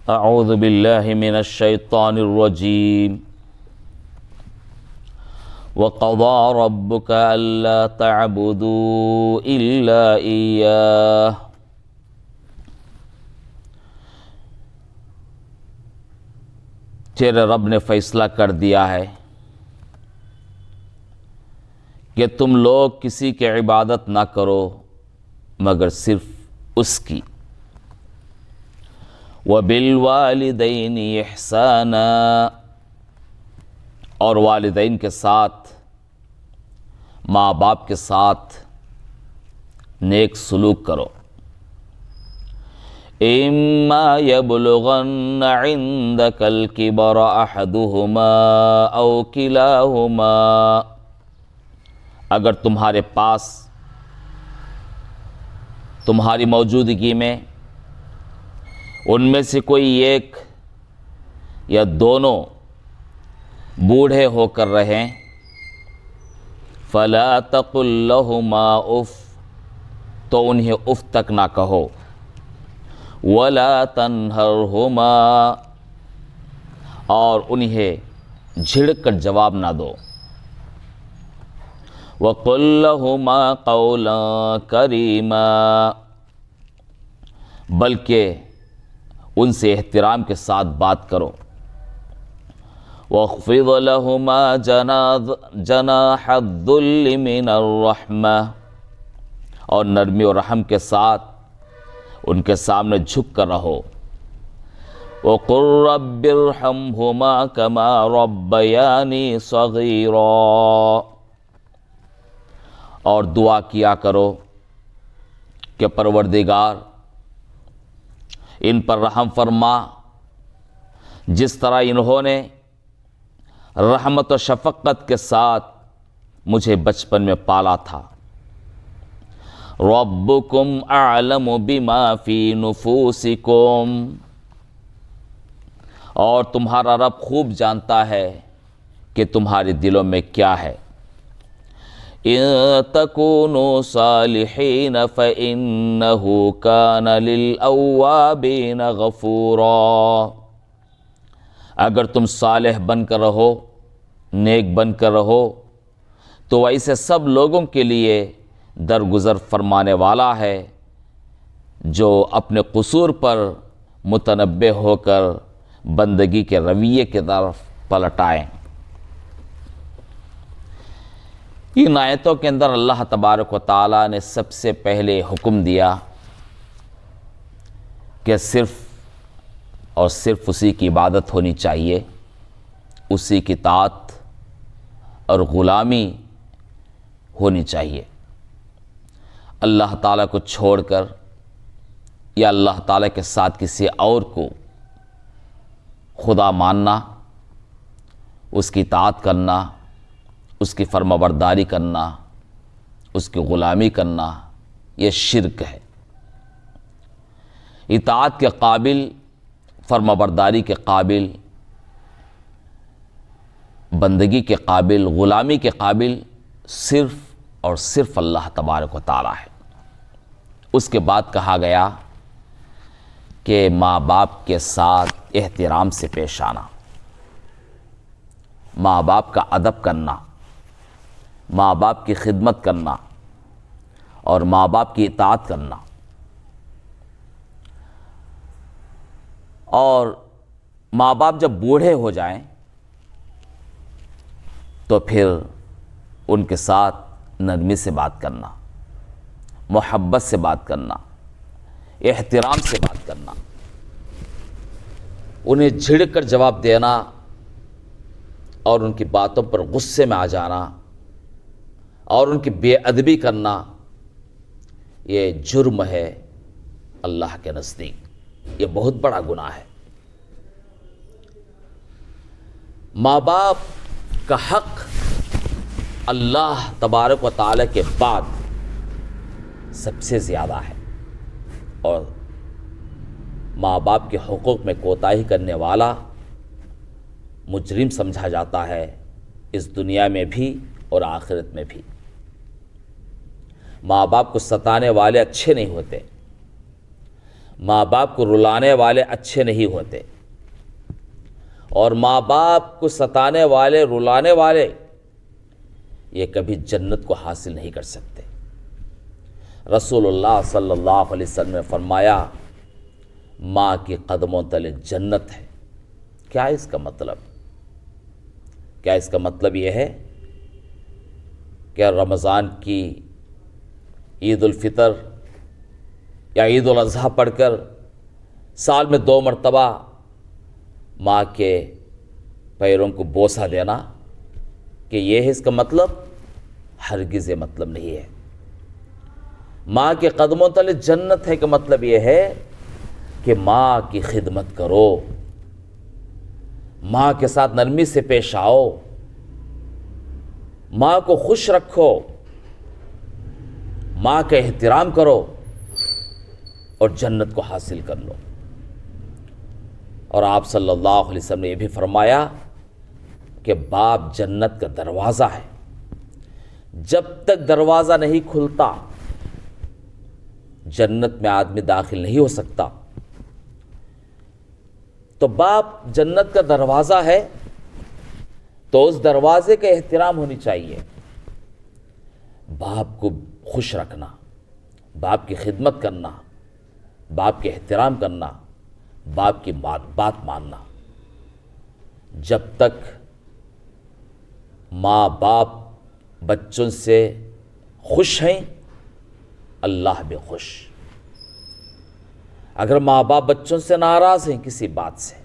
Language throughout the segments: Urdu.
اعوذ باللہ من الشیطان الرجیم وقضى ربك ألا تعبدوا إلا إياه تیرے رب نے فیصلہ کر دیا ہے کہ تم لوگ کسی کی عبادت نہ کرو مگر صرف اس کی۔ وَبِالْوَالِدَيْنِ إِحْسَانًا، اور والدین کے ساتھ، ماں باپ کے ساتھ نیک سلوک کرو۔ إِمَّا يَبْلُغَنَّ عِندَكَ الْكِبَرَ أَحَدُهُمَا أَوْ كِلَاهُمَا، اگر تمہارے پاس تمہاری موجودگی میں ان میں سے کوئی ایک یا دونوں بوڑھے ہو کر رہیں، فَلَا تَقُلْ لَهُمَا اُف، تو انہیں اف تک نہ کہو۔ وَلَا تَنْهَرْهُمَا، اور انہیں جھڑک کر جواب نہ دو۔ وَقُلْ لَهُمَا قَوْلًا كَرِيمًا، بلکہ ان سے احترام کے ساتھ بات کرو۔ وَاخْفِضْ لَهُمَا جَنَاحَ الذُّلِّ مِنَ الرَّحْمَةِ، اور نرمی و رحم کے ساتھ ان کے سامنے جھک کر رہو۔ وَقُلْ رَبِّ ارْحَمْهُمَا كَمَا رَبَّيَانِي صَغِيرًا، اور دعا کیا کرو کہ پروردگار ان پر رحم فرما جس طرح انہوں نے رحمت و شفقت کے ساتھ مجھے بچپن میں پالا تھا۔ ربکم اعلم بما فی نفوسکم، اور تمہارا رب خوب جانتا ہے کہ تمہارے دلوں میں کیا ہے۔ ان تکونوا صالحین فإنہ کان للأوابین غفورا، اگر تم صالح بن کر رہو، نیک بن کر رہو، تو ایسے سب لوگوں کے لیے درگزر فرمانے والا ہے جو اپنے قصور پر متنبہ ہو کر بندگی کے رویے کی طرف پلٹ آئیں۔ ان آیتوں کے اندر اللہ تبارک و تعالیٰ نے سب سے پہلے حکم دیا کہ صرف اور صرف اسی کی عبادت ہونی چاہیے، اسی کی اطاعت اور غلامی ہونی چاہیے۔ اللہ تعالیٰ کو چھوڑ کر یا اللہ تعالیٰ کے ساتھ کسی اور کو خدا ماننا، اس کی اطاعت کرنا، اس کی فرما برداری کرنا، اس کی غلامی کرنا، یہ شرک ہے۔ اطاعت کے قابل، فرما برداری کے قابل، بندگی کے قابل، غلامی کے قابل صرف اور صرف اللہ تبارک و تعالیٰ ہے۔ اس کے بعد کہا گیا کہ ماں باپ کے ساتھ احترام سے پیش آنا، ماں باپ کا ادب کرنا، ماں باپ کی خدمت کرنا اور ماں باپ کی اطاعت کرنا، اور ماں باپ جب بوڑھے ہو جائیں تو پھر ان کے ساتھ نرمی سے بات کرنا، محبت سے بات کرنا، احترام سے بات کرنا، انہیں جھڑک کر جواب دینا اور ان کی باتوں پر غصے میں آ جانا اور ان کی بے ادبی کرنا، یہ جرم ہے اللہ کے نزدیک، یہ بہت بڑا گناہ ہے۔ ماں باپ کا حق اللہ تبارک و تعالیٰ کے بعد سب سے زیادہ ہے، اور ماں باپ کے حقوق میں کوتاہی کرنے والا مجرم سمجھا جاتا ہے، اس دنیا میں بھی اور آخرت میں بھی۔ ماں باپ کو ستانے والے اچھے نہیں ہوتے، ماں باپ کو رلانے والے اچھے نہیں ہوتے، اور ماں باپ کو ستانے والے، رلانے والے، یہ کبھی جنت کو حاصل نہیں کر سکتے۔ رسول اللہ صلی اللہ علیہ وسلم نے فرمایا ماں کے قدموں تلے جنت ہے۔ کیا اس کا مطلب؟ کیا اس کا مطلب یہ ہے کہ رمضان کی عید الفطر یا عید الاضحیٰ پڑھ کر سال میں 2 مرتبہ ماں کے پیروں کو بوسہ دینا، کہ یہ ہے اس کا مطلب؟ ہرگز یہ مطلب نہیں ہے۔ ماں کے قدموں تلے جنت ہے کا مطلب یہ ہے کہ ماں کی خدمت کرو، ماں کے ساتھ نرمی سے پیش آؤ، ماں کو خوش رکھو، ماں کا احترام کرو اور جنت کو حاصل کر لو۔ اور آپ صلی اللہ علیہ وسلم نے یہ بھی فرمایا کہ باپ جنت کا دروازہ ہے، جب تک دروازہ نہیں کھلتا جنت میں آدمی داخل نہیں ہو سکتا۔ تو باپ جنت کا دروازہ ہے، تو اس دروازے کا احترام ہونی چاہیے۔ باپ کو خوش رکھنا، باپ کی خدمت کرنا، باپ کے احترام کرنا، باپ کی بات ماننا۔ جب تک ماں باپ بچوں سے خوش ہیں، اللہ بھی خوش۔ اگر ماں باپ بچوں سے ناراض ہیں کسی بات سے،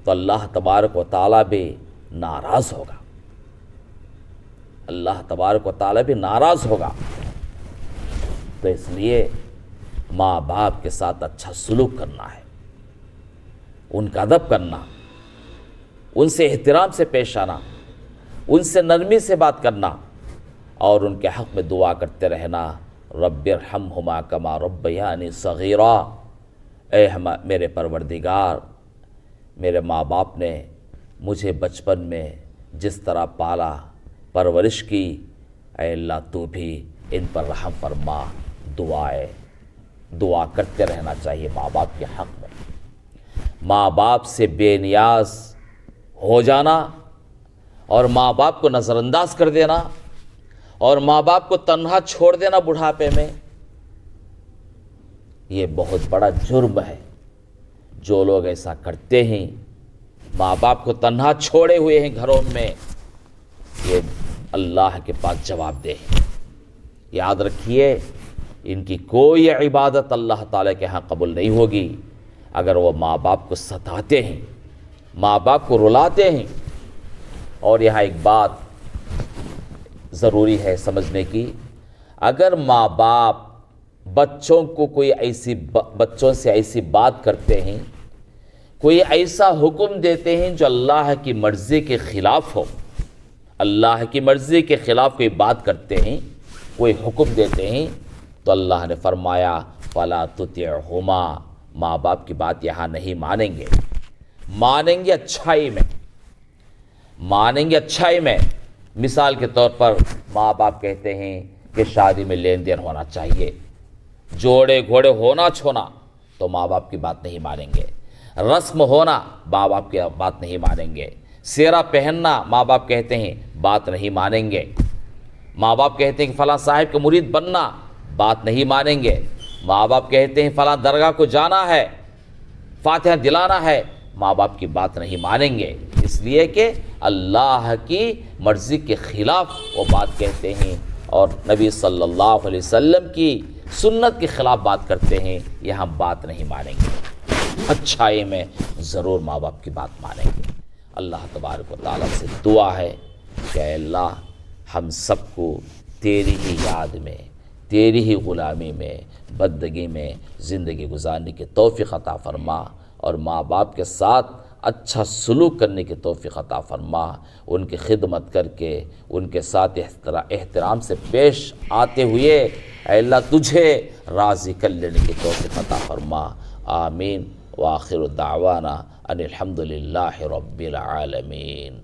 تو اللہ تبارک و تعالیٰ بھی ناراض ہوگا، اللہ تبارک و تعالیٰ بھی ناراض ہوگا۔ تو اس لیے ماں باپ کے ساتھ اچھا سلوک کرنا ہے، ان کا ادب کرنا، ان سے احترام سے پیش آنا، ان سے نرمی سے بات کرنا، اور ان کے حق میں دعا کرتے رہنا، رب ارحمہما کما ربیانی صغیرا۔ اے میرے پروردگار، میرے ماں باپ نے مجھے بچپن میں جس طرح پالا، پرورش کی، اے اللہ تو بھی ان پر رحم فرما۔ دعا کرتے رہنا چاہیے ماں باپ کے حق میں۔ ماں باپ سے بے نیاز ہو جانا اور ماں باپ کو نظر انداز کر دینا اور ماں باپ کو تنہا چھوڑ دینا بڑھاپے میں، یہ بہت بڑا جرم ہے۔ جو لوگ ایسا کرتے ہیں، ماں باپ کو تنہا چھوڑے ہوئے ہیں گھروں میں، یہ اللہ کے پاس جواب دہ ہیں۔ یاد رکھیے، ان کی کوئی عبادت اللہ تعالیٰ کے ہاں قبول نہیں ہوگی اگر وہ ماں باپ کو ستاتے ہیں، ماں باپ کو رلاتے ہیں۔ اور یہاں ایک بات ضروری ہے سمجھنے کی، اگر ماں باپ بچوں سے ایسی بات کرتے ہیں، کوئی ایسا حکم دیتے ہیں جو اللہ کی مرضی کے خلاف ہو، اللہ کی مرضی کے خلاف کوئی بات کرتے ہیں، کوئی حکم دیتے ہیں، تو اللہ نے فرمایا فَلَا تُطِعْهُمَا، ماں باپ کی بات یہاں نہیں مانیں گے۔ مانیں گے اچھائی میں، مانیں گے اچھائی میں۔ مثال کے طور پر ماں باپ کہتے ہیں کہ شادی میں لین دین ہونا چاہیے، جوڑے گھوڑے ہونا چھونا، تو ماں باپ کی بات نہیں مانیں گے۔ رسم ہونا، ماں باپ کی بات نہیں مانیں گے۔ سیرہ پہننا، ماں باپ کہتے ہیں بات نہیں مانیں گے۔ ماں باپ کہتے ہیں کہ فلاں صاحب کا مرید بننا، بات نہیں مانیں گے۔ ماں باپ کہتے ہیں فلاں درگاہ کو جانا ہے، فاتحہ دلانا ہے، ماں باپ کی بات نہیں مانیں گے، اس لیے کہ اللہ کی مرضی کے خلاف وہ بات کہتے ہیں اور نبی صلی اللہ علیہ وسلم کی سنت کے خلاف بات کرتے ہیں، یہاں بات نہیں مانیں گے۔ اچھائی میں ضرور ماں باپ کی بات مانیں گے۔ اللہ تبارک و تعالیٰ سے دعا ہے کہ اے اللہ ہم سب کو تیری ہی یاد میں، تیری ہی غلامی میں، بندگی میں زندگی گزارنے کی توفیق عطا فرما، اور ماں باپ کے ساتھ اچھا سلوک کرنے کی توفیق عطا فرما، ان کی خدمت کر کے ان کے ساتھ احترام سے پیش آتے ہوئے اے اللہ تجھے راضی کر لینے کی توفیق عطا فرما۔ آمین۔ وآخر دعوانا ان الحمد للہ رب العالمین۔